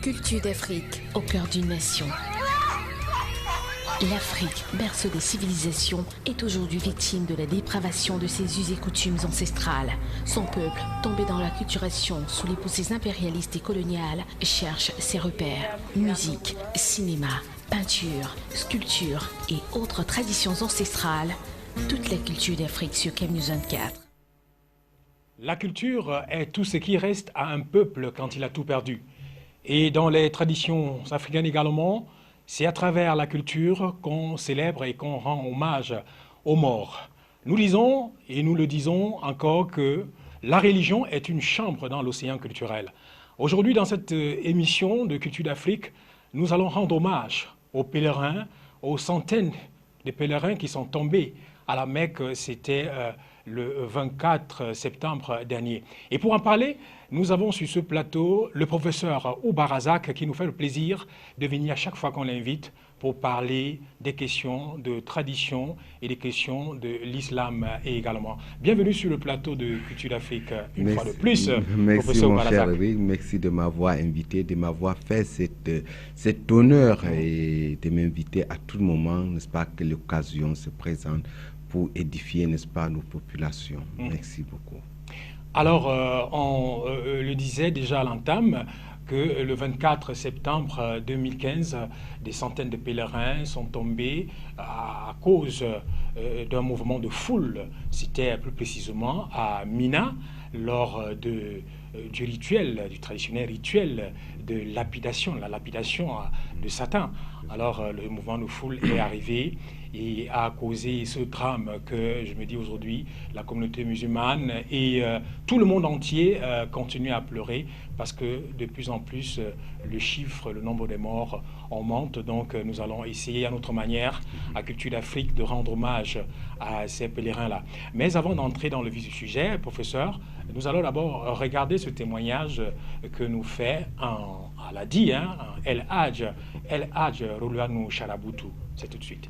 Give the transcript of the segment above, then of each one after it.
Culture d'Afrique au cœur d'une nation. L'Afrique, berceau des civilisations, est aujourd'hui victime de la dépravation de ses us et coutumes ancestrales. Son peuple, tombé dans l'acculturation sous les poussées impérialistes et coloniales, cherche ses repères. Musique, cinéma, peinture, sculpture et autres traditions ancestrales. Toute la culture d'Afrique sur Cam News 24. La culture est tout ce qui reste à un peuple quand il a tout perdu. Et dans les traditions africaines également, c'est à travers la culture qu'on célèbre et qu'on rend hommage aux morts. Nous disons, et nous le disons encore, que la religion est une chambre dans l'océan culturel. Aujourd'hui, dans cette émission de Culture d'Afrique, nous allons rendre hommage aux pèlerins, aux centaines de pèlerins qui sont tombés à la Mecque. C'était le 24 septembre dernier. Et pour en parler, nous avons sur ce plateau le professeur Ouba Razak qui nous fait le plaisir de venir à chaque fois qu'on l'invite pour parler des questions de tradition et des questions de l'islam également. Bienvenue sur le plateau de Culture d'Afrique une fois de plus, professeur Ouba Razak. Merci mon cher Eric, merci de m'avoir invité, de m'avoir fait cet honneur et de m'inviter à tout moment, n'est-ce pas, que l'occasion se présente pour édifier, n'est-ce pas, nos populations. Merci beaucoup. Alors, on le disait déjà à l'entame que le 24 septembre 2015, des centaines de pèlerins sont tombés à cause d'un mouvement de foule. C'était plus précisément à Mina, lors du rituel, du traditionnel rituel de lapidation, la lapidation de Satan. Alors, le mouvement de foule est arrivé et a causé ce drame que je me dis aujourd'hui, la communauté musulmane et tout le monde entier continue à pleurer parce que de plus en plus le chiffre, le nombre des morts augmente. Donc nous allons essayer à notre manière, à Culture d'Afrique, de rendre hommage à ces pèlerins-là. Mais avant d'entrer dans le vif du sujet, professeur, nous allons d'abord regarder ce témoignage que nous fait Aladi, El Hadj Roulianou Charaboutou. C'est tout de suite.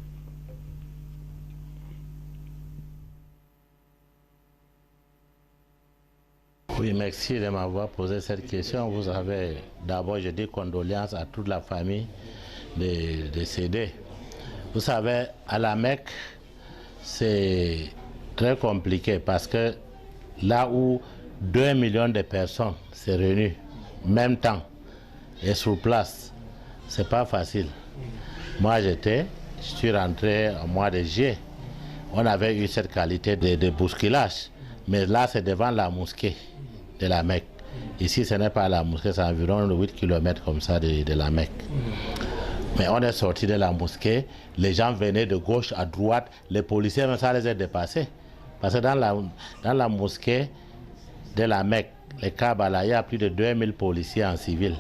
Oui, merci de m'avoir posé cette question. Vous avez, d'abord, je dis condoléances à toute la famille des décédés. Vous savez, à la Mecque, c'est très compliqué parce que là où 2 millions de personnes se réunissent en même temps et sur place, c'est pas facile. Moi, je suis rentré au mois de juillet. On avait eu cette qualité de bousculage, mais là, c'est devant la mosquée de la Mecque. Ici, ce n'est pas la mosquée, c'est environ 8 km comme ça de la Mecque. Mais on est sorti de la mosquée, les gens venaient de gauche à droite, les policiers, mais ça les a dépassés. Parce que dans la mosquée de la Mecque, les Kabbala, il y a plus de 2000 policiers en civil,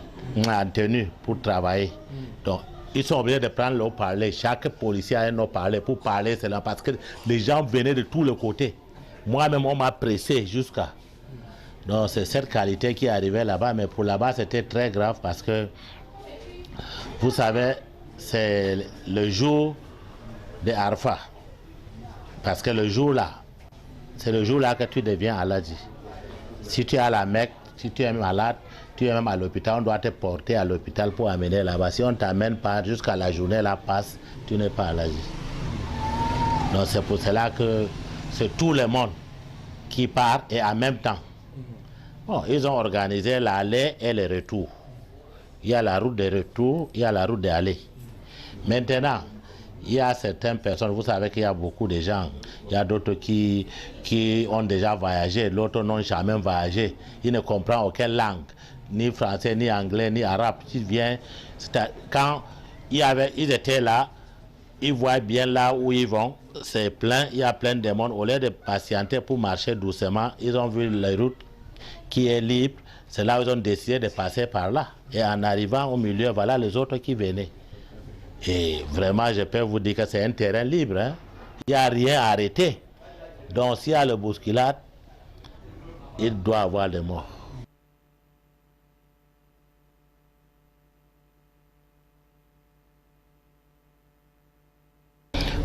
en tenue pour travailler. Donc, ils sont obligés de prendre leur parler. Chaque policier a un haut-parleur pour parler, c'est là parce que les gens venaient de tous les côtés. Moi-même, on m'a pressé jusqu'à. Donc c'est cette qualité qui est arrivée là-bas, mais pour là-bas c'était très grave parce que, vous savez, c'est le jour de Arfa. Parce que le jour là, c'est le jour là que tu deviens Aladi. Si tu es à la Mecque, si tu es malade, tu es même à l'hôpital, on doit te porter à l'hôpital pour amener là-bas. Si on ne t'amène pas jusqu'à la journée là passe, tu n'es pas Aladi. Donc c'est pour cela que c'est tout le monde qui part et en même temps. Bon, ils ont organisé l'aller et le retour. Il y a la route de retour, il y a la route d'aller. Maintenant, il y a certaines personnes, vous savez qu'il y a beaucoup de gens, il y a d'autres qui ont déjà voyagé, d'autres n'ont jamais voyagé. Ils ne comprennent aucune langue, ni français, ni anglais, ni arabe. Ils viennent, quand ils étaient là, ils voient bien là où ils vont, c'est plein, il y a plein de monde. Au lieu de patienter pour marcher doucement, ils ont vu les routes qui est libre, c'est là où ils ont décidé de passer par là. Et en arrivant au milieu, voilà les autres qui venaient. Et vraiment, je peux vous dire que c'est un terrain libre. Hein? Il n'y a rien à arrêter. Donc s'il y a le bousculade, il doit y avoir des morts.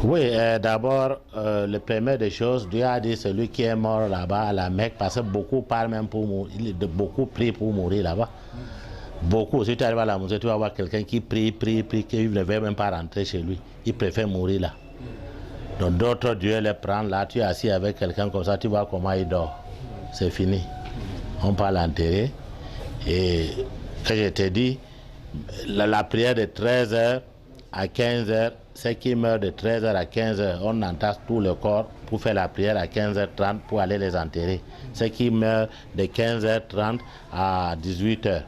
Oui, d'abord, le premier des choses, Dieu a dit celui qui est mort là-bas à la Mecque, parce que beaucoup parlent même pour mourir, beaucoup prient pour mourir là-bas. Beaucoup. Si tu arrives à la mosquée, tu vas voir quelqu'un qui prie, qui ne veut même pas rentrer chez lui. Il préfère mourir là. Donc d'autres dieux les prennent là, tu es assis avec quelqu'un comme ça, tu vois comment il dort. C'est fini. On parle l'enterrer. Et que je te dis, la prière de 13h à 15h, ceux qui meurent de 13h à 15h, on entasse tout le corps pour faire la prière à 15h30 pour aller les enterrer. Ceux qui meurent de 15h30 à 18h,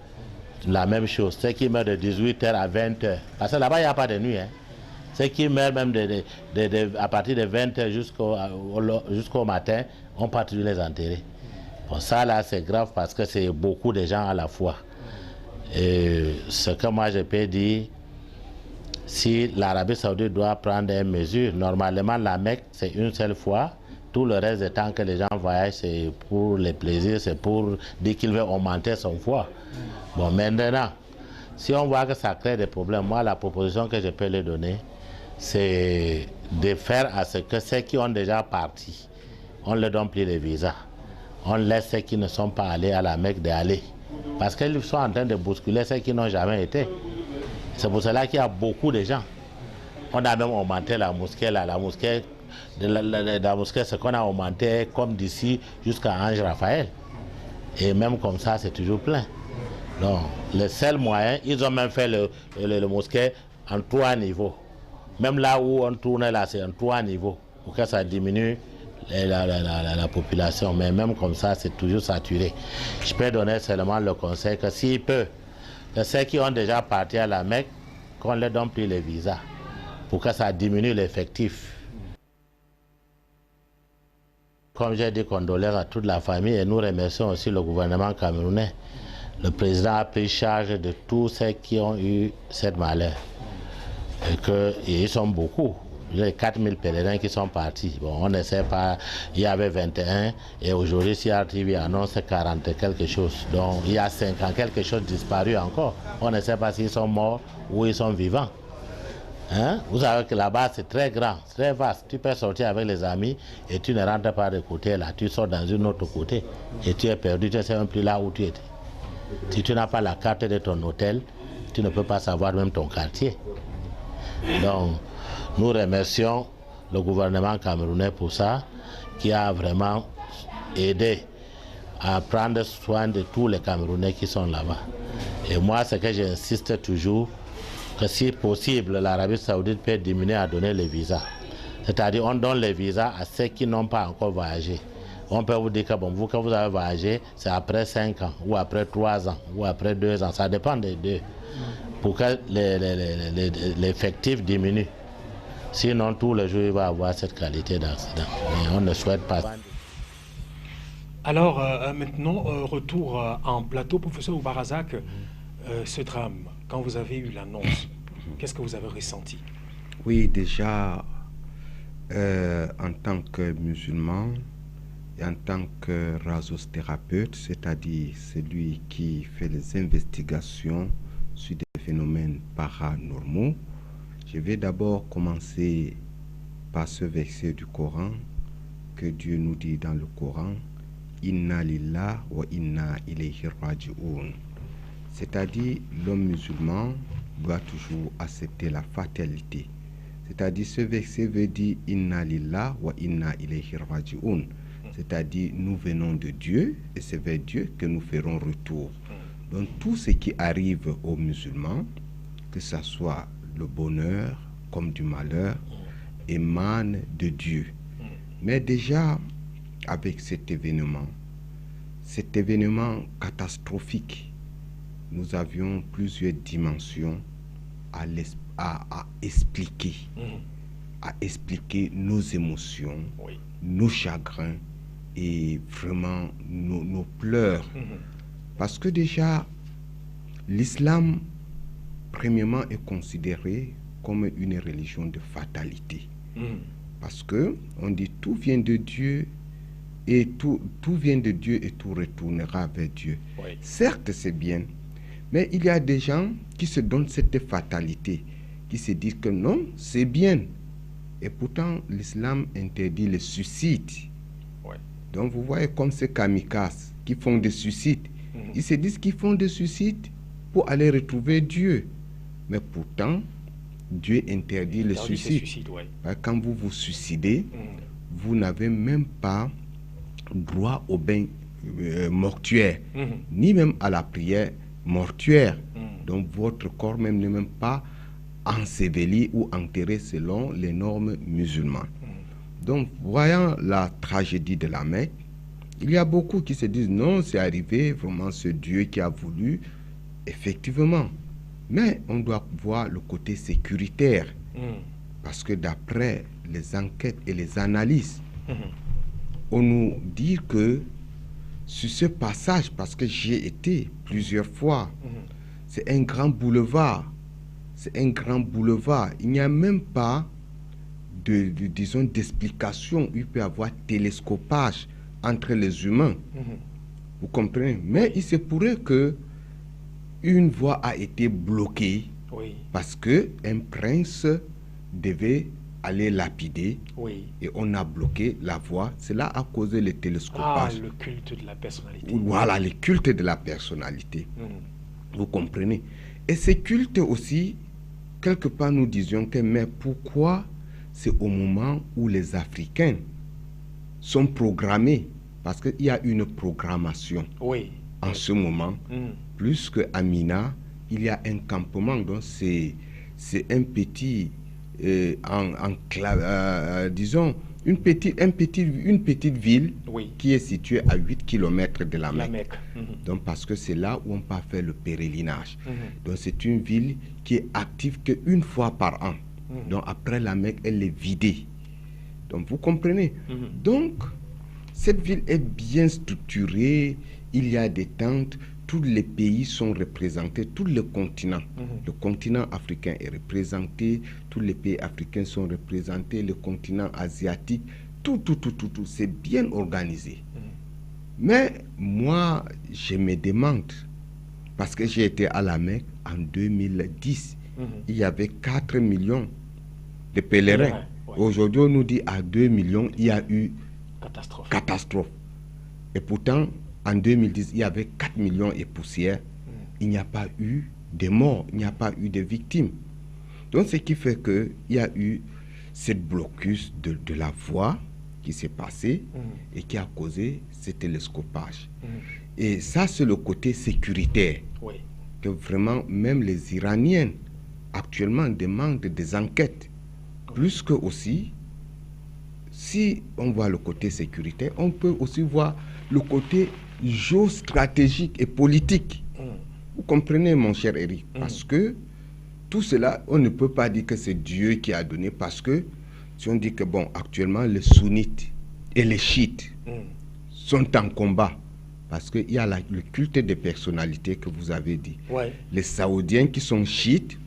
la même chose. Ceux qui meurent de 18h à 20h, parce que là-bas il n'y a pas de nuit. Hein. Ceux qui meurent même à partir de 20h jusqu'au matin, on part les enterrer. Bon, ça là c'est grave parce que c'est beaucoup de gens à la fois. Et ce que moi je peux dire, si l'Arabie Saoudite doit prendre des mesures, normalement la Mecque c'est une seule fois. Tout le reste du temps que les gens voyagent, c'est pour les plaisirs, c'est pour dire qu'ils veulent augmenter son foi. Bon, maintenant, si on voit que ça crée des problèmes, moi la proposition que je peux leur donner, c'est de faire à ce que ceux qui ont déjà parti, on ne leur donne plus les visas. On laisse ceux qui ne sont pas allés à la Mecque d'aller. Parce qu'ils sont en train de bousculer ceux qui n'ont jamais été. C'est pour cela qu'il y a beaucoup de gens. On a même augmenté la mosquée là. La mosquée, ce qu'on a augmenté comme d'ici jusqu'à Ange Raphaël. Et même comme ça, c'est toujours plein. Donc, le seul moyen, ils ont même fait le mosquée en 3 niveaux. Même là où on tourne là, c'est en 3 niveaux. Pour que ça diminue la population. Mais même comme ça, c'est toujours saturé. Je peux donner seulement le conseil que s'il peut, que ceux qui ont déjà parti à la Mecque, qu'on leur donne plus les visas. Pour que ça diminue l'effectif. Comme j'ai dit, condoléances à toute la famille et nous remercions aussi le gouvernement camerounais. Le président a pris charge de tous ceux qui ont eu cette malheur. Et ils sont beaucoup. Il y a 4000 pèlerins qui sont partis. Bon, on ne sait pas, il y avait 21 et aujourd'hui, CRTV annonce 40 quelque chose. Donc il y a 50 quelque chose disparu encore. On ne sait pas s'ils sont morts ou ils sont vivants. Hein? Vous savez que là-bas, c'est très grand, très vaste. Tu peux sortir avec les amis et tu ne rentres pas de côté là. Tu sors dans une autre côté et tu es perdu, tu ne sais même plus là où tu étais. Si tu n'as pas la carte de ton hôtel, tu ne peux pas savoir même ton quartier. Donc, nous remercions le gouvernement camerounais pour ça, qui a vraiment aidé à prendre soin de tous les Camerounais qui sont là-bas. Et moi, c'est que j'insiste toujours, que si possible, l'Arabie Saoudite peut diminuer à donner les visas. C'est-à-dire, on donne les visas à ceux qui n'ont pas encore voyagé. On peut vous dire que bon, vous, quand vous avez voyagé, c'est après 5 ans, ou après 3 ans, ou après 2 ans. Ça dépend des deux. Pour que l'effectif diminue. Sinon, tous les jours, il va avoir cette qualité d'accident. Mais on ne souhaite pas. Alors, maintenant, retour en plateau. Professeur Oubarazak, ce drame, quand vous avez eu l'annonce, qu'est-ce que vous avez ressenti? Oui, déjà, en tant que musulman et en tant que rasosthérapeute, c'est-à-dire celui qui fait les investigations sur des phénomènes paranormaux, je vais d'abord commencer par ce verset du Coran que Dieu nous dit dans le Coran, Inna lillah wa inna ilayhi raji'un. C'est-à-dire l'homme musulman doit toujours accepter la fatalité. C'est-à-dire ce verset veut dire Inna lillah wa inna ilayhi raji'un. C'est-à-dire nous venons de Dieu et c'est vers Dieu que nous ferons retour. Donc tout ce qui arrive aux musulmans, que ce soit le bonheur comme du malheur, émane de Dieu. Mais déjà, avec cet événement catastrophique, nous avions plusieurs dimensions à expliquer, à expliquer nos émotions, nos chagrins et vraiment nos pleurs. Parce que déjà, l'islam, premièrement, est considéré comme une religion de fatalité. Parce que on dit tout vient de Dieu et tout vient de Dieu et tout retournera vers Dieu. Certes, c'est bien, mais il y a des gens qui se donnent cette fatalité, qui se disent que non, c'est bien. Et pourtant, l'islam interdit le suicide. Donc, vous voyez comme ces kamikazes qui font des suicides. Ils se disent qu'ils font des suicides, pour aller retrouver Dieu. Mais pourtant, Dieu interdit le suicide. Ouais. Quand vous vous suicidez, vous n'avez même pas droit au bain mortuaire, ni même à la prière mortuaire. Donc votre corps même n'est même pas enseveli ou enterré selon les normes musulmanes. Donc, voyant la tragédie de la Mecque, il y a beaucoup qui se disent non, c'est arrivé, vraiment c'est Dieu qui a voulu, effectivement. Mais on doit voir le côté sécuritaire, parce que d'après les enquêtes et les analyses, on nous dit que sur ce passage, parce que j'y ai été plusieurs fois, c'est un grand boulevard. C'est un grand boulevard. Il n'y a même pas disons, d'explication. Il peut y avoir télescopage entre les humains. Vous comprenez? Mais il se pourrait que une voie a été bloquée parce qu'un prince devait aller lapider et on a bloqué la voie. Cela a causé le télescopage. Ah, le culte de la personnalité. Voilà, le culte de la personnalité. Vous comprenez? Et ces cultes aussi, quelque part nous disions que, mais pourquoi c'est au moment où les Africains sont programmés? Parce qu'il y a une programmation en ce moment. Plus qu'à Mina, il y a un campement. Donc c'est un petit, disons, une petite ville qui est située à 8 km de la Mecque. Donc parce que c'est là où on peut faire le pèlerinage. Donc c'est une ville qui est active qu'une fois par an. Donc après la Mecque, elle est vidée. Donc vous comprenez? Donc cette ville est bien structurée, il y a des tentes, tous les pays sont représentés, tous les continents. Le continent africain est représenté, tous les pays africains sont représentés, le continent asiatique, tout, c'est bien organisé. Mais moi, je me demande, parce que j'ai été à la Mecque en 2010, il y avait 4 millions de pèlerins. Aujourd'hui, on nous dit à 2 millions, il y a eu catastrophe. Et pourtant, en 2010, il y avait 4 millions et poussière. Il n'y a pas eu de morts, il n'y a pas eu de victimes. Donc, ce qui fait qu'il y a eu ce blocus de la voie qui s'est passé et qui a causé ce télescopage. Et ça, c'est le côté sécuritaire. Que vraiment, même les Iraniens, actuellement, demandent des enquêtes. Plus que aussi, si on voit le côté sécuritaire, on peut aussi voir le côté géostratégique et politique. Vous comprenez, mon cher Eric? Parce que tout cela, on ne peut pas dire que c'est Dieu qui a donné, parce que si on dit que, bon, actuellement, les sunnites et les chiites sont en combat, parce qu'il y a le culte des personnalités que vous avez dit. Les Saoudiens qui sont chiites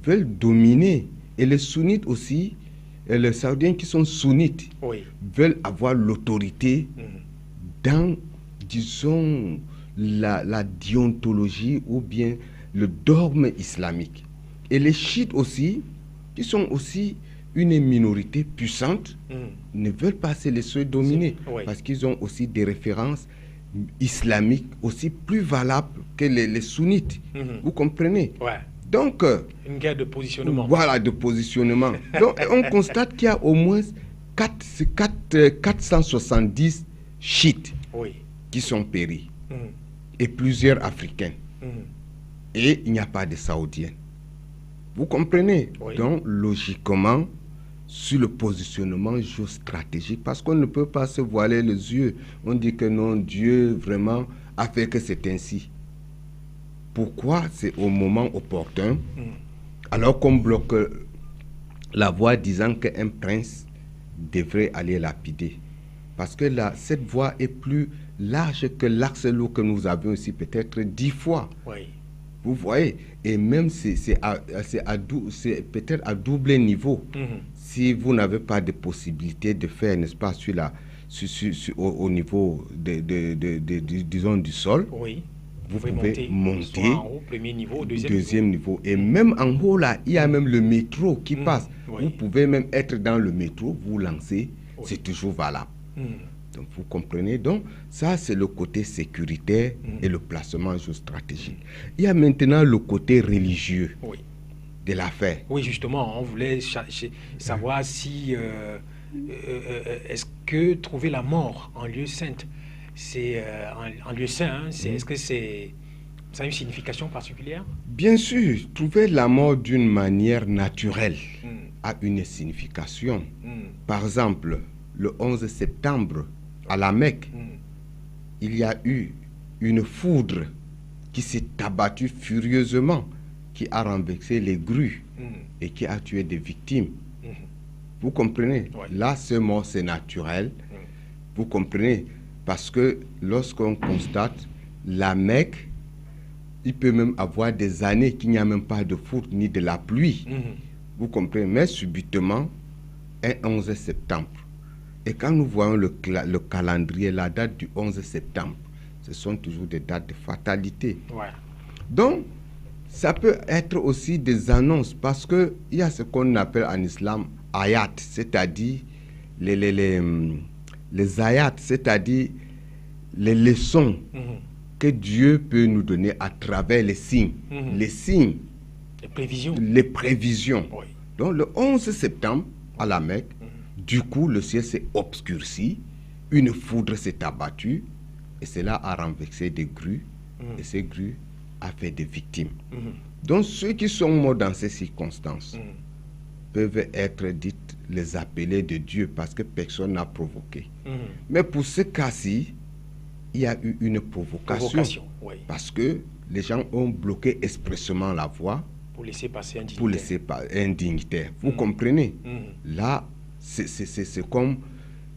veulent dominer, et les sunnites aussi, et les Saoudiens qui sont sunnites veulent avoir l'autorité dans, disons, la déontologie ou bien le dogme islamique. Et les chiites aussi, qui sont aussi une minorité puissante, ne veulent pas se laisser dominer, parce qu'ils ont aussi des références islamiques aussi plus valables que les sunnites. Vous comprenez? Donc, une guerre de positionnement. Voilà, de positionnement. Donc, on constate qu'il y a au moins 470 chiites qui sont péris. Et plusieurs Africains. Et il n'y a pas de Saoudiens. Vous comprenez? Donc, logiquement, sur le positionnement géostratégique, parce qu'on ne peut pas se voiler les yeux. On dit que non, Dieu vraiment a fait que c'est ainsi. Pourquoi c'est au moment opportun, alors qu'on bloque la voie disant qu'un prince devrait aller lapider? Parce que là, cette voie est plus large que l'axe lourd que nous avions ici, peut-être 10 fois. Vous voyez? Et même c'est peut-être à double niveau. Si vous n'avez pas de possibilité de faire, n'est-ce pas, au niveau disons, du sol, vous pouvez monter en haut, premier niveau, deuxième niveau. Et même en haut, là, il y a même le métro qui passe. Vous pouvez même être dans le métro, vous lancez, c'est toujours valable. Donc, vous comprenez? Donc, ça, c'est le côté sécuritaire et le placement géostratégique. Il y a maintenant le côté religieux de l'affaire. Oui, justement, on voulait savoir si... est-ce que trouver la mort en lieu saint, c'est en lieu saint, est-ce que ça a une signification particulière? Bien sûr, trouver la mort d'une manière naturelle a une signification. Par exemple, le 11 septembre, à la Mecque, il y a eu une foudre qui s'est abattue furieusement, qui a renversé les grues et qui a tué des victimes. Vous comprenez? Là, ce mort, c'est naturel. Vous comprenez? Parce que lorsqu'on constate la Mecque, il peut même avoir des années qu'il n'y a même pas de foudre ni de la pluie. Vous comprenez? Mais subitement, un 11 septembre. Et quand nous voyons le calendrier, la date du 11 septembre, ce sont toujours des dates de fatalité. Donc, ça peut être aussi des annonces, parce qu'il y a ce qu'on appelle en islam ayat, c'est-à-dire les ayats, c'est-à-dire les leçons que Dieu peut nous donner à travers les signes. Les signes, les prévisions. Donc, le 11 septembre, à la Mecque, du coup, le ciel s'est obscurci, une foudre s'est abattue, et cela a renversé des grues, et ces grues a fait des victimes. Donc, ceux qui sont morts dans ces circonstances peuvent être dites les appelés de Dieu, parce que personne n'a provoqué. Mais pour ce cas-ci, il y a eu une provocation parce que les gens ont bloqué expressément la voie pour laisser passer un dignitaire. Pour laisser un dignitaire. Vous comprenez? Là, c'est comme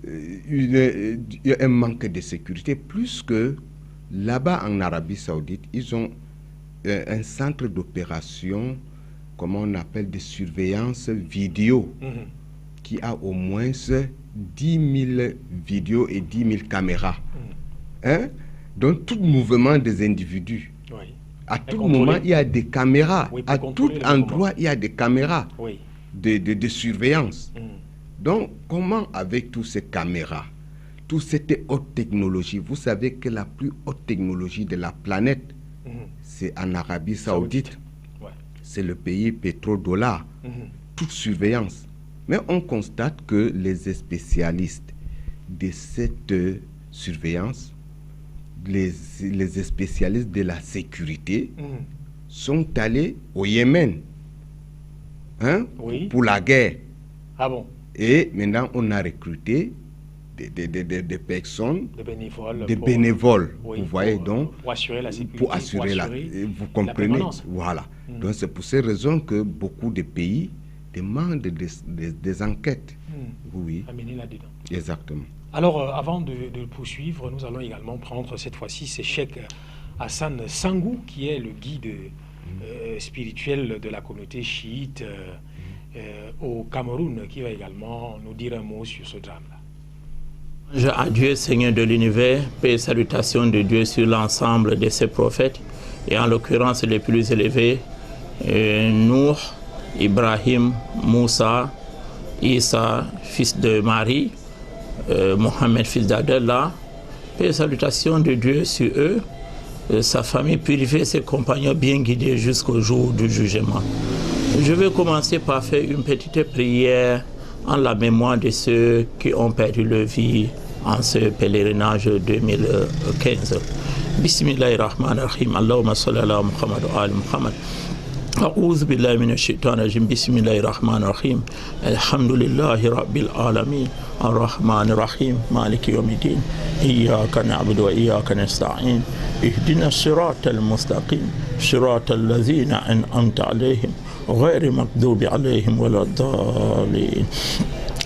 un manque de sécurité, plus que là-bas en Arabie Saoudite, ils ont un centre d'opération, comme on appelle, de surveillance vidéo, qui a au moins 10 000 vidéos et 10 000 caméras. Donc, tout mouvement des individus, à tout moment, il y a des caméras. À tout endroit, il y a des caméras de surveillance. Donc, comment avec toutes ces caméras, toute cette haute technologie, vous savez que la plus haute technologie de la planète, c'est en Arabie Saoudite. C'est le pays pétrodollar. Toute surveillance. Mais on constate que les spécialistes de cette surveillance, les spécialistes de la sécurité, sont allés au Yémen pour la guerre. Ah bon? Et maintenant, on a recruté des personnes, des bénévoles, vous voyez, donc, pour assurer la sécurité, pour assurer vous comprenez, voilà. Donc, c'est pour ces raisons que beaucoup de pays demandent des enquêtes. Oui. Amener là-dedans. Exactement. Alors, avant de poursuivre, nous allons également prendre cette fois-ci Cheikh Hassan Sangou, qui est le guide spirituel de la communauté chiite au Cameroun, qui va également nous dire un mot sur ce drame-là. À Dieu, Seigneur de l'univers, paix et salutations de Dieu sur l'ensemble de ses prophètes, et en l'occurrence les plus élevés, Nour, Ibrahim, Moussa, Isa, fils de Marie, Mohamed, fils d'Adallah, paix et salutations de Dieu sur eux, sa famille purifiée, ses compagnons bien guidés jusqu'au jour du jugement. Je vais commencer par faire une petite prière en la mémoire de ceux qui ont perdu leur vie en ce pèlerinage 2015. Bismillahirrahmanirrahim. Allahumma salli ala Muhammad wa ali Muhammad. أعوذ بالله من الشيطان الرجيم بسم الله الرحمن الرحيم الحمد لله رب العالمين الرحمن الرحيم مالك يوم الدين إياك نعبد وإياك نستعين اهدنا الصراط المستقيم صراط الذين أنعمت عليهم غير مغضوب عليهم ولا الضالين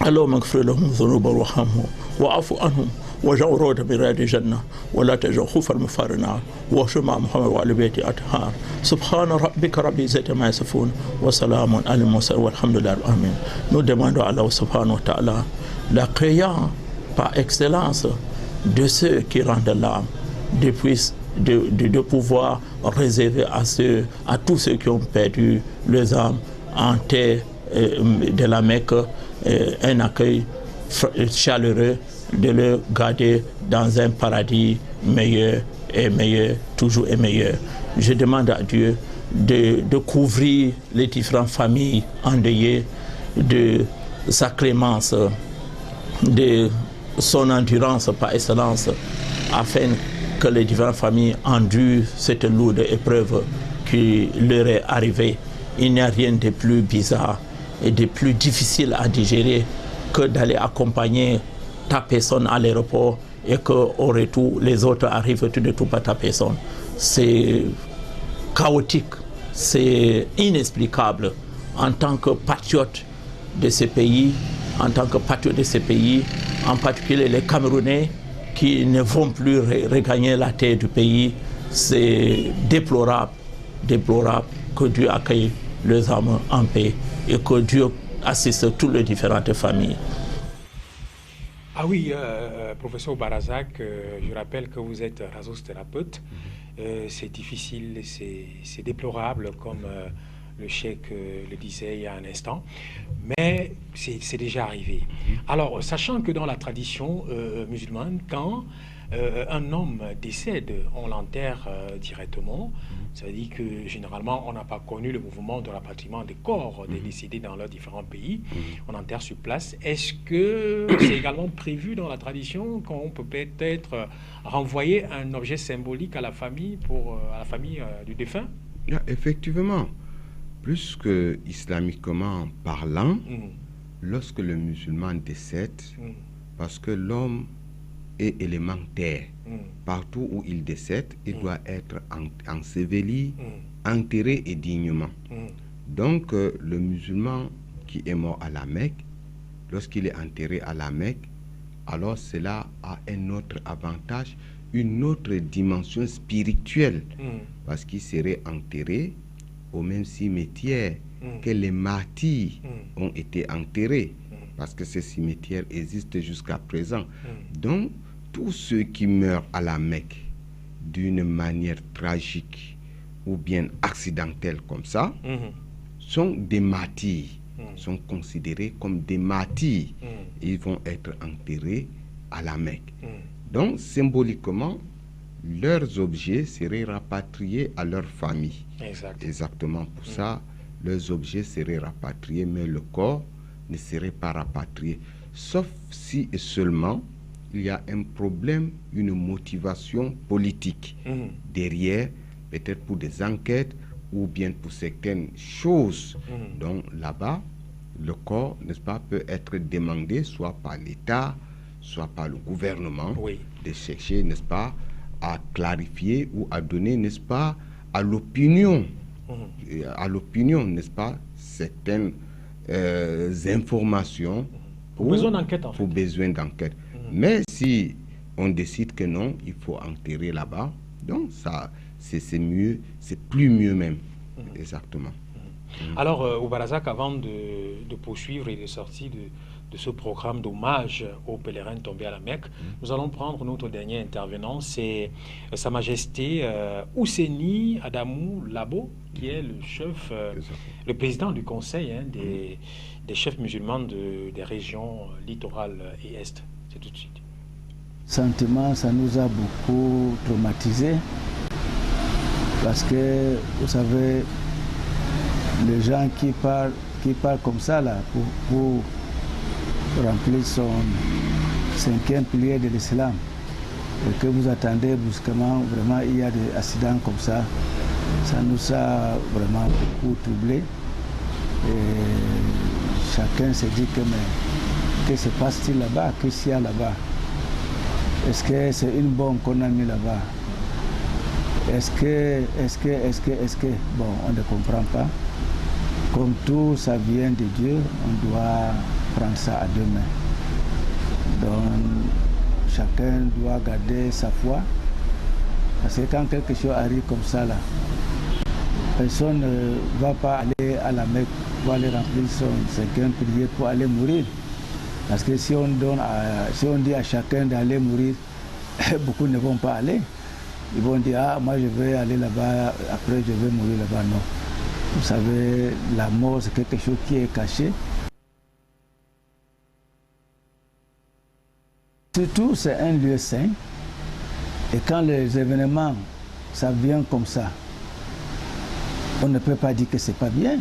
اللهم اغفر لهم ذنوبهم وارحمهم واعف عنهم وجعل روض براد الجنة ولا تجعل خوف المفارنات وشمع محمد وآل بيت أطهار سبحان ربك رب العزة ما يصفون وسلام على المرسلين والحمد لله رب العالمين. Nous demandons à Allah subhanahu wa ta'ala, la prière par excellence de ceux qui rendent l'âme, de pouvoir réserver à tous ceux qui ont perdu leurs âmes en terre de la Mecque un accueil chaleureux de le garder dans un paradis meilleur et meilleur, toujours et meilleur. Je demande à Dieu de couvrir les différentes familles endeuillées, de sa clémence, de son endurance par excellence, afin que les différentes familles endurent cette lourde épreuve qui leur est arrivée. Il n'y a rien de plus bizarre et de plus difficile à digérer que d'aller accompagner ta personne à l'aéroport et qu'au retour, les autres arrivent tout de tout par ta personne. C'est chaotique, c'est inexplicable. En tant que patriote de ce pays, en particulier les Camerounais qui ne vont plus regagner la terre du pays, c'est déplorable que Dieu accueille leurs âmes en paix et que Dieu assiste toutes les différentes familles. Ah oui, professeur Barazak, je rappelle que vous êtes rasosthérapeute. C'est difficile, c'est déplorable comme le cheikh le disait il y a un instant, mais c'est déjà arrivé. Alors, sachant que dans la tradition musulmane, quand un homme décède, on l'enterre directement. Ça veut dire que généralement, on n'a pas connu le mouvement de rapatriement des corps des décédés dans leurs différents pays. On enterre sur place. Est-ce que c'est également prévu dans la tradition qu'on peut peut-être renvoyer un objet symbolique à la famille, du défunt? Effectivement. Plus que islamiquement parlant, lorsque le musulman décède, parce que l'homme est élémentaire, partout où il décède, il doit être enseveli, enterré et dignement. Donc, le musulman qui est mort à la Mecque, lorsqu'il est enterré à la Mecque, alors cela a un autre avantage, une autre dimension spirituelle, parce qu'il serait enterré au même cimetière que les martyrs ont été enterrés, parce que ces cimetières existent jusqu'à présent. Donc, tous ceux qui meurent à la Mecque d'une manière tragique ou bien accidentelle comme ça, sont des martyrs, sont considérés comme des martyrs. Ils vont être enterrés à la Mecque. Donc, symboliquement, leurs objets seraient rapatriés à leur famille. Exactement pour ça, leurs objets seraient rapatriés, mais le corps ne serait pas rapatrié. Sauf si et seulement il y a un problème, une motivation politique derrière, peut-être pour des enquêtes ou bien pour certaines choses. Donc là-bas, le corps, n'est-ce pas, peut être demandé soit par l'État, soit par le gouvernement, de chercher, n'est-ce pas, à clarifier ou à donner, n'est-ce pas, à l'opinion, n'est-ce pas, certaines informations pour besoin d'enquête, en fait. Pour besoin d'enquête. Mais si on décide que non, il faut enterrer là-bas, donc ça, c'est mieux, c'est plus mieux même. Exactement. Alors, Oubarazak, avant de poursuivre et de sortir de ce programme d'hommage aux pèlerins tombés à la Mecque, nous allons prendre notre dernier intervenant, c'est Sa Majesté Ouseni Adamou Labo, qui est le chef, le président du conseil des chefs musulmans des régions littorales et est. C'est tout de suite. Sentiment, ça nous a beaucoup traumatisés parce que, vous savez, les gens qui parlent comme ça là pour remplir son 5e pilier de l'islam et que vous attendez brusquement, vraiment il y a des accidents comme ça nous a vraiment beaucoup troublés et chacun se dit que mais que se passe-t-il là-bas, qu'est-ce qu'il y a là-bas, est-ce que c'est une bombe qu'on a mis là-bas, est-ce que bon, on ne comprend pas. Comme tout ça vient de Dieu, on doit prendre ça à deux mains. Donc, chacun doit garder sa foi. Parce que quand quelque chose arrive comme ça, là, personne ne va pas aller à la Mecque pour aller remplir son 5e pilier pour aller mourir. Parce que si on dit à chacun d'aller mourir, beaucoup ne vont pas aller. Ils vont dire, ah, moi je vais aller là-bas, après je vais mourir là-bas. Non. Vous savez, la mort, c'est quelque chose qui est caché. Surtout, c'est un lieu saint. Et quand les événements, ça vient comme ça, on ne peut pas dire que c'est pas bien.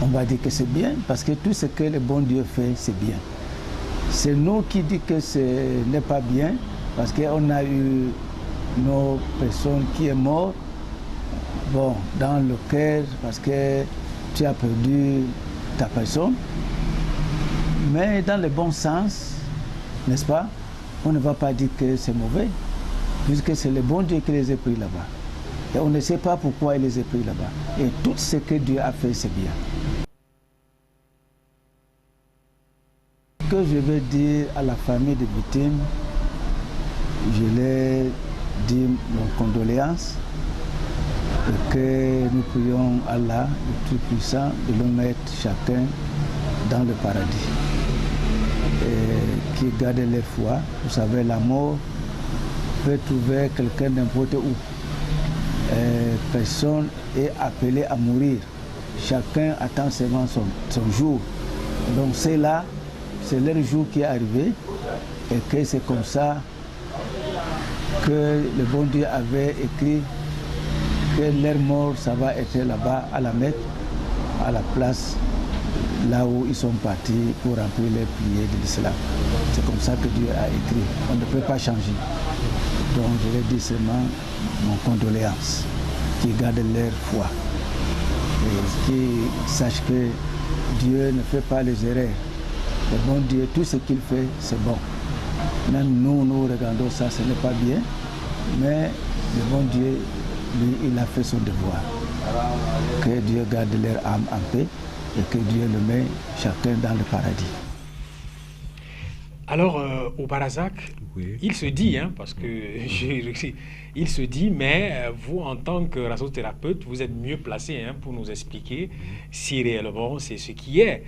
On va dire que c'est bien, parce que tout ce que le bon Dieu fait, c'est bien. C'est nous qui disons que ce n'est pas bien, parce qu'on a eu nos personnes qui sont mortes, bon, dans le cœur, parce que tu as perdu ta personne. Mais dans le bon sens, n'est-ce pas, on ne va pas dire que c'est mauvais, puisque c'est le bon Dieu qui les a pris là-bas. Et on ne sait pas pourquoi il les a pris là-bas. Et tout ce que Dieu a fait, c'est bien. Ce que je veux dire à la famille des victimes, je leur dis mon condoléance et que nous prions Allah, le Tout-Puissant, de le mettre chacun dans le paradis. Et qui garde leur foi. Vous savez, la mort peut trouver quelqu'un n'importe où. Personne est appelé à mourir. Chacun attend seulement son jour. Donc c'est là, c'est leur jour qui est arrivé et que c'est comme ça que le bon Dieu avait écrit que leur mort, ça va être là-bas à la Mecque, à la place là où ils sont partis pour remplir les prières de l'islam. C'est comme ça que Dieu a écrit. On ne peut pas changer. Donc je leur dis seulement mon condoléance, qui gardent leur foi et qui sachent que Dieu ne fait pas les erreurs. Le bon Dieu, tout ce qu'il fait, c'est bon. Même nous regardons ça, ce n'est pas bien, mais le bon Dieu, lui, il a fait son devoir. Que Dieu garde leur âme en paix et que Dieu le met chacun dans le paradis. Alors, au Barazak, oui. Il se dit, parce que il se dit, mais vous, en tant que rasothérapeute, vous êtes mieux placé pour nous expliquer si réellement c'est ce qui est.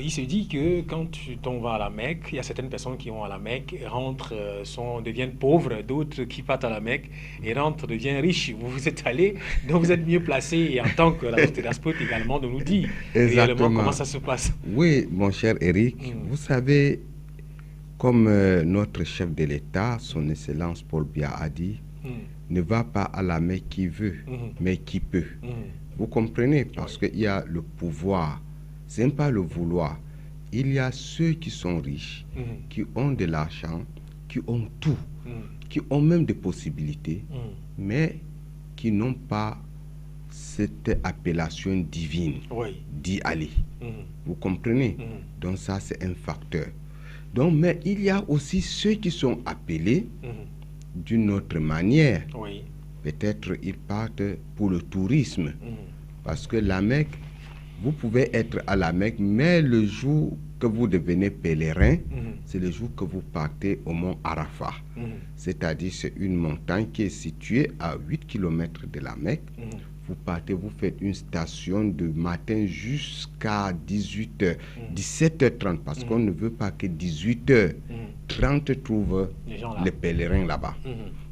Il se dit que quand on va à la Mecque, il y a certaines personnes qui vont à la Mecque, rentrent, deviennent pauvres, d'autres qui partent à la Mecque et rentrent, deviennent riches. Vous êtes allé, donc vous êtes mieux placé, et en tant que rasothérapeute également, de nous dire réellement comment ça se passe. Oui, mon cher Eric, vous savez, comme notre chef de l'État, son Excellence Paul Biya a dit, ne va pas à la Mecque qui veut, mais qui peut. Vous comprenez? Parce qu'il y a le pouvoir. Ce n'est pas le vouloir. Il y a ceux qui sont riches, qui ont de l'argent, qui ont tout, qui ont même des possibilités, mais qui n'ont pas cette appellation divine d'y aller. Vous comprenez? Donc ça, c'est un facteur. Donc, mais il y a aussi ceux qui sont appelés d'une autre manière. Peut-être ils partent pour le tourisme, parce que la Mecque, vous pouvez être à la Mecque, mais le jour que vous devenez pèlerin, c'est le jour que vous partez au mont Arafat. C'est-à-dire, c'est une montagne qui est située à 8 km de la Mecque. Vous partez, vous faites une station de matin jusqu'à 18h, 17h30, parce qu'on ne veut pas que 18h30 trouve les pèlerins là-bas.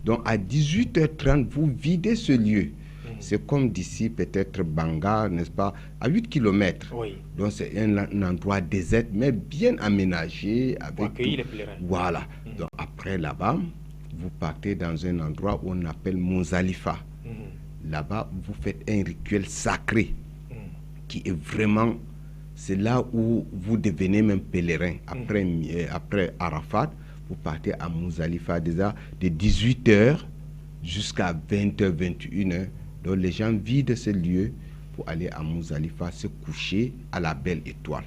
Donc, à 18h30, vous videz ce lieu. C'est comme d'ici, peut-être Banga, n'est-ce pas, à 8 km. Donc, c'est un endroit désert, mais bien aménagé. Avec accueillir les pèlerins. Voilà. Donc, après, là-bas, vous partez dans un endroit où on appelle Mouzalifa. Là-bas, vous faites un rituel sacré qui est vraiment... C'est là où vous devenez même pèlerin. Après Arafat, vous partez à Mouzalifa déjà de 18h jusqu'à 20h, 21h. Donc les gens vident ce lieu pour aller à Mouzalifa se coucher à la belle étoile.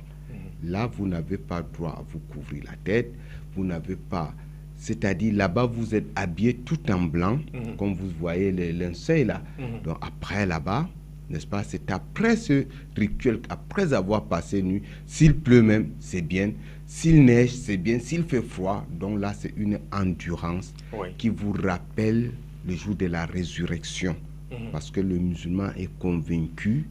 Là, vous n'avez pas droit à vous couvrir la tête. Vous n'avez pas... C'est-à-dire, là-bas, vous êtes habillé tout en blanc, comme vous voyez les linceuls là. Donc après, là-bas, n'est-ce pas, c'est après ce rituel, après avoir passé nuit, s'il pleut même, c'est bien. S'il neige, c'est bien. S'il fait froid, donc là, c'est une endurance qui vous rappelle le jour de la résurrection. Parce que le musulman est convaincu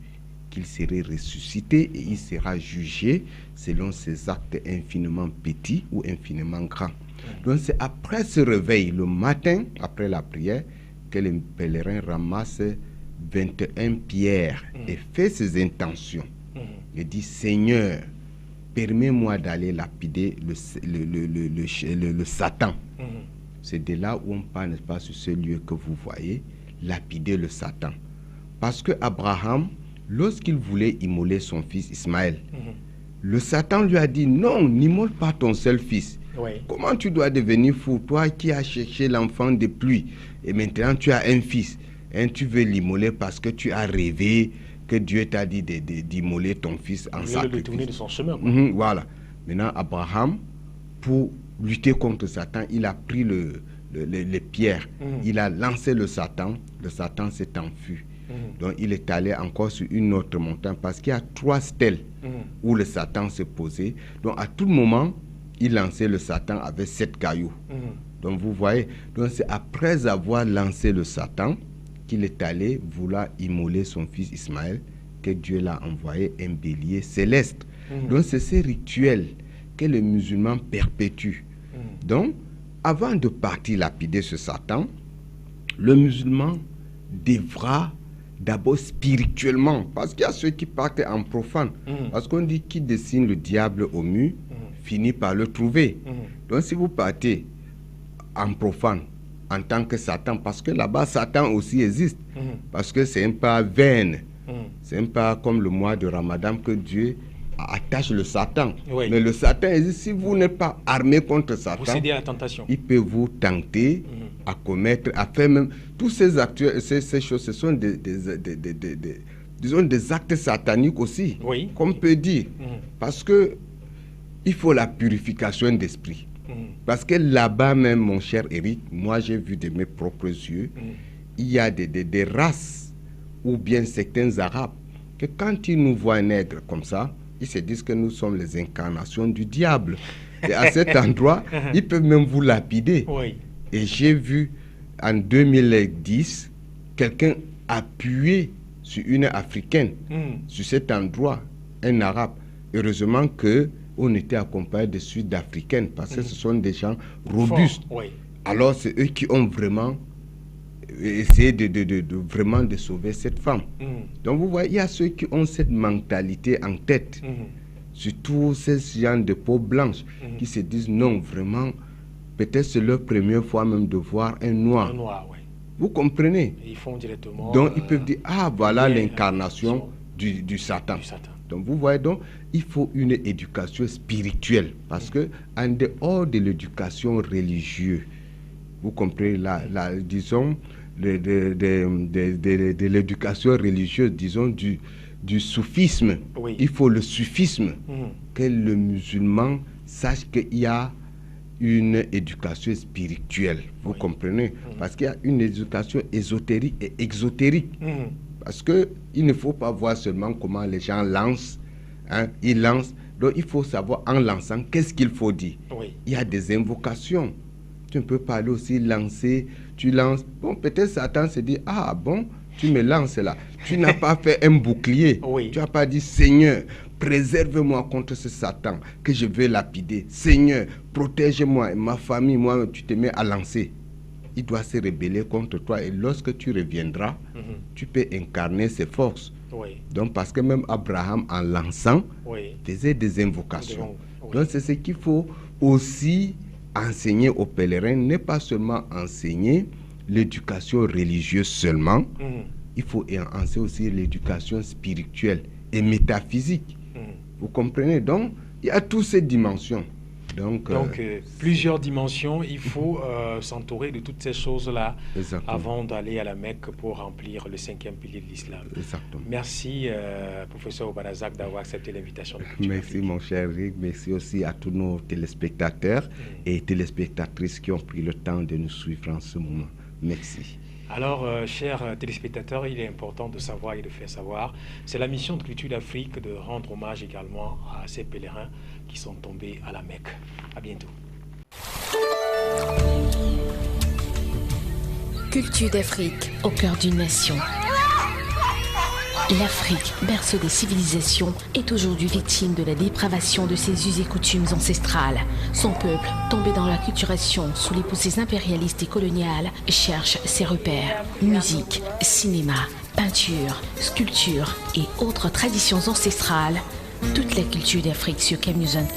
qu'il serait ressuscité et il sera jugé selon ses actes infiniment petits ou infiniment grands. Donc c'est après ce réveil, le matin, après la prière, que les pèlerins ramassent 21 pierres et fait ses intentions. Il dit, Seigneur, permets-moi d'aller lapider le Satan. C'est de là où on parle, n'est-ce pas, sur ce lieu que vous voyez, lapider le Satan. Parce que Abraham, lorsqu'il voulait immoler son fils Ismaël, le Satan lui a dit, non, n'immole pas ton seul fils. Oui. Comment tu dois devenir fou, toi qui as cherché l'enfant de pluie, et maintenant tu as un fils, hein, tu veux l'immoler parce que tu as rêvé que Dieu t'a dit d'immoler ton fils en sacrifice. Il veut le détourner de son chemin. Voilà. Maintenant, Abraham, pour lutter contre Satan, il a pris les pierres, il a lancé le Satan s'est enfui. Donc il est allé encore sur une autre montagne parce qu'il y a 3 stèles où le Satan s'est posé. Donc à tout moment, il lançait le Satan avec 7 cailloux. Donc vous voyez, donc c'est après avoir lancé le Satan qu'il est allé vouloir immoler son fils Ismaël que Dieu l'a envoyé un bélier céleste. Donc c'est ces rituels que les musulmans perpétuent. Donc avant de partir lapider ce Satan, le musulman devra d'abord spirituellement, parce qu'il y a ceux qui partent en profane, parce qu'on dit qui dessine le diable au mur finit par le trouver. Donc si vous partez en profane en tant que Satan, parce que là-bas Satan aussi existe, parce que c'est un pas vain, c'est un pas comme le mois de Ramadan que Dieu attache le Satan. Oui. Mais le Satan existe. Si vous n'êtes pas armé contre Satan, vous cédez à la tentation. Il peut vous tenter à commettre, à faire même tous ces actes, ces choses, ce sont disons des actes sataniques aussi, oui, qu'on peut dire, parce que il faut la purification d'esprit. Parce que là-bas même, mon cher Eric, moi j'ai vu de mes propres yeux, il y a des races ou bien certains Arabes que quand ils nous voient naître comme ça, ils se disent que nous sommes les incarnations du diable. Et à cet endroit, ils peuvent même vous lapider. Oui. Et j'ai vu en 2010 quelqu'un appuyer sur une Africaine, sur cet endroit, un Arabe. Heureusement qu'on était accompagné de Sud-Africaines, parce que ce sont des gens robustes. Oui. Alors c'est eux qui ont vraiment essayé vraiment de sauver cette femme. Donc vous voyez, il y a ceux qui ont cette mentalité en tête, surtout ces gens de peau blanche, qui se disent non, vraiment, peut-être c'est leur première fois même de voir un noir. Un noir, oui. Vous comprenez? Et ils font directement. Donc ils peuvent dire, ah voilà l'incarnation du Satan. Donc vous voyez, donc il faut une éducation spirituelle, parce que en dehors de l'éducation religieuse, vous comprenez, disons, de l'éducation religieuse, disons, du soufisme. Oui. Il faut le soufisme, que le musulman sache qu'il y a une éducation spirituelle. Vous comprenez? Parce qu'il y a une éducation ésotérique et exotérique. Parce qu'il ne faut pas voir seulement comment les gens lancent. Hein, ils lancent. Donc il faut savoir en lançant, qu'est-ce qu'il faut dire. Oui. Il y a des invocations. Tu peux parler aussi, lancer, tu lances. Bon, peut-être Satan se dit, ah bon, tu me lances là. Tu n'as pas fait un bouclier. Oui. Tu n'as pas dit, Seigneur, préserve-moi contre ce Satan que je vais lapider. Seigneur, protège-moi et ma famille. Moi, tu te mets à lancer. Il doit se rebeller contre toi. Et lorsque tu reviendras, tu peux incarner ses forces. Oui. Donc, parce que même Abraham, en lançant, faisait des invocations. Donc, c'est ce qu'il faut aussi enseigner aux pèlerins, n'est pas seulement enseigner l'éducation religieuse seulement, il faut enseigner aussi l'éducation spirituelle et métaphysique. Vous comprenez? Donc, il y a toutes ces dimensions. Donc plusieurs dimensions, il faut s'entourer de toutes ces choses-là avant d'aller à la Mecque pour remplir le 5e pilier de l'islam. Merci, professeur Obanazak, d'avoir accepté l'invitation. Merci, mon cher Rick. Merci aussi à tous nos téléspectateurs et téléspectatrices qui ont pris le temps de nous suivre en ce moment. Merci. Alors, chers téléspectateurs, il est important de savoir et de faire savoir. C'est la mission de Culture d'Afrique de rendre hommage également à ces pèlerins qui sont tombés à la Mecque. À bientôt. Culture d'Afrique, au cœur d'une nation. L'Afrique, berceau des civilisations, est aujourd'hui victime de la dépravation de ses us et coutumes ancestrales. Son peuple, tombé dans l'acculturation sous les poussées impérialistes et coloniales, cherche ses repères. Musique, cinéma, peinture, sculpture et autres traditions ancestrales Toute la culture d'Afrique sur Camnews